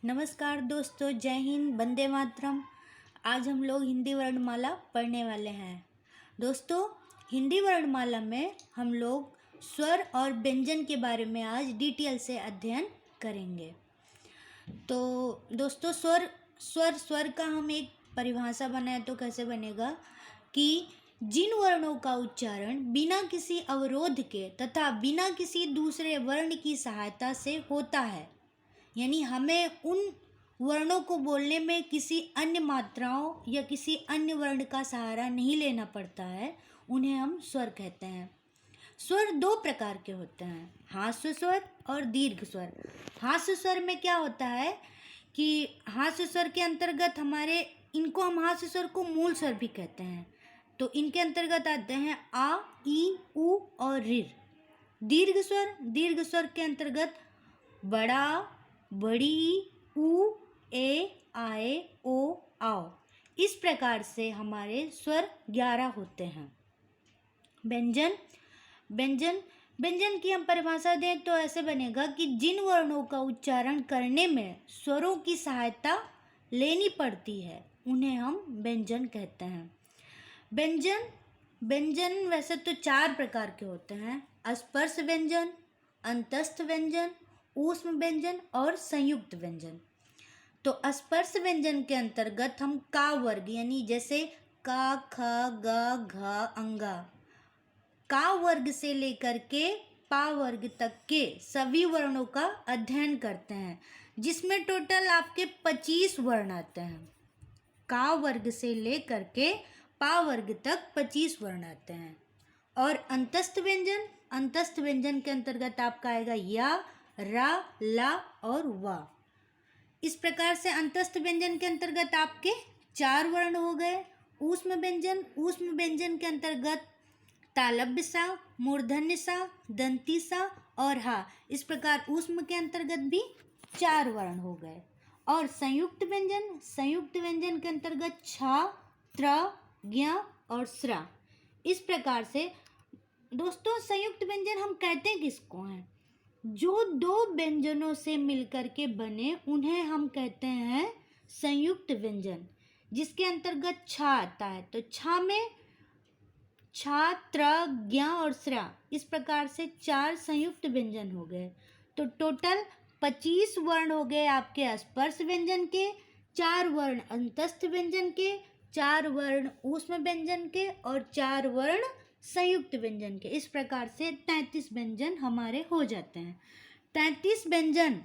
नमस्कार दोस्तों, जय हिंद, वंदे मातरम। आज हम लोग हिंदी वर्णमाला पढ़ने वाले हैं। दोस्तों, हिंदी वर्णमाला में हम लोग स्वर और व्यंजन के बारे में आज डिटेल से अध्ययन करेंगे। तो दोस्तों, स्वर का हम एक परिभाषा बनाए तो कैसे बनेगा कि जिन वर्णों का उच्चारण बिना किसी अवरोध के तथा बिना किसी दूसरे वर्ण की सहायता से होता है, यानी हमें उन वर्णों को बोलने में किसी अन्य मात्राओं या किसी अन्य वर्ण का सहारा नहीं लेना पड़ता है, उन्हें हम स्वर कहते हैं। स्वर दो प्रकार के होते हैं, हास्य स्वर और दीर्घ स्वर। हास्य स्वर में क्या होता है कि हास्य स्वर के अंतर्गत इनको हम हास्य स्वर को मूल स्वर भी कहते हैं। तो इनके अंतर्गत आते हैं आ, ई, उ और ऋ। दीर्घ स्वर के अंतर्गत बड़ा, बड़ी, उ, ए, आए, ओ, आओ। इस प्रकार से हमारे स्वर 11 होते हैं। व्यंजन की हम परिभाषा दें तो ऐसे बनेगा कि जिन वर्णों का उच्चारण करने में स्वरों की सहायता लेनी पड़ती है, उन्हें हम व्यंजन कहते हैं। व्यंजन वैसे तो 4 प्रकार के होते हैं: स्पर्श व्यंजन, अंतस्थ व्यंजन, ऊष्म व्यंजन और संयुक्त व्यंजन। तो स्पर्श व्यंजन के अंतर्गत हम का वर्ग, यानी जैसे का, ख, ग, घ, अंगा, का वर्ग से लेकर के पा वर्ग तक के सभी वर्णों का अध्ययन करते हैं, जिसमें टोटल आपके 25 वर्ण आते हैं। का वर्ग से लेकर के पा वर्ग तक 25 वर्ण आते हैं। और अंतस्थ व्यंजन के अंतर्गत आपका आएगा या, रा, ला और वा। इस प्रकार से अंतस्थ व्यंजन के अंतर्गत आपके 4 वर्ण हो गए। ऊष्म व्यंजन के अंतर्गत तालव्य सा, मूर्धन्य सा, दंती सा और हा। इस प्रकार ऊष्म के अंतर्गत भी 4 वर्ण हो गए। और संयुक्त व्यंजन के अंतर्गत छ, त्र, ज्ञ और स्रा। इस प्रकार से दोस्तों, संयुक्त व्यंजन हम कहते किसको हैं? जो 2 व्यंजनों से मिलकर के बने उन्हें हम कहते हैं संयुक्त व्यंजन, जिसके अंतर्गत छ आता है। तो छ में छ, त्र, ज्ञ और स्रा। इस प्रकार से 4 संयुक्त व्यंजन हो गए। तो टोटल 25 वर्ण हो गए आपके स्पर्श व्यंजन के, 4 वर्ण अंतस्थ व्यंजन के, 4 वर्ण ऊष्म व्यंजन के और 4 वर्ण संयुक्त व्यंजन के। इस प्रकार से 33 व्यंजन हमारे हो जाते हैं। 33 व्यंजन।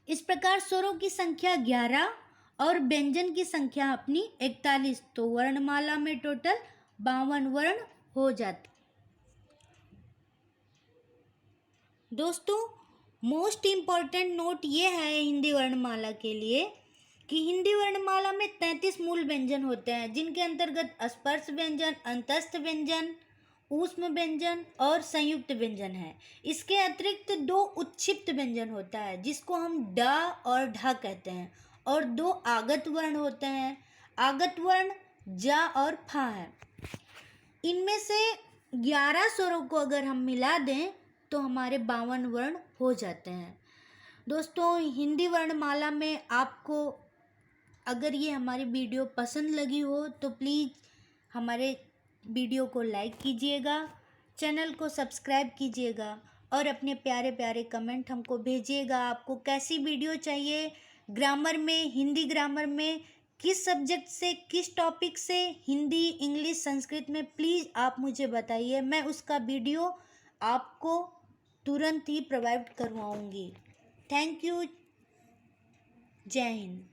इस प्रकार स्वरों की संख्या 11 और व्यंजन की संख्या अपनी 41। तो वर्णमाला में टोटल 52 वर्ण हो जाते। दोस्तों, मोस्ट इम्पॉर्टेंट नोट ये है हिंदी वर्णमाला के लिए कि हिंदी वर्णमाला में 33 मूल व्यंजन होते हैं, जिनके अंतर्गत स्पर्श व्यंजन, अंतस्थ व्यंजन, ऊष्म व्यंजन और संयुक्त व्यंजन है। इसके अतिरिक्त 2 उच्छिष्ट व्यंजन होता है, जिसको हम ड और ढ कहते हैं, और 2 आगत वर्ण होते हैं। आगत वर्ण ज और फ है। इनमें से 11 स्वरों को अगर हम मिला दें तो हमारे 52 वर्ण हो जाते हैं। दोस्तों, हिंदी वर्णमाला में आपको अगर ये हमारी वीडियो पसंद लगी हो तो प्लीज़ हमारे वीडियो को लाइक कीजिएगा, चैनल को सब्सक्राइब कीजिएगा और अपने प्यारे प्यारे कमेंट हमको भेजिएगा। आपको कैसी वीडियो चाहिए, ग्रामर में, हिंदी ग्रामर में, किस सब्जेक्ट से, किस टॉपिक से, हिंदी, इंग्लिश, संस्कृत में, प्लीज़ आप मुझे बताइए। मैं उसका वीडियो आपको तुरंत ही प्रोवाइड करवाऊँगी। Thank you. जय हिंद।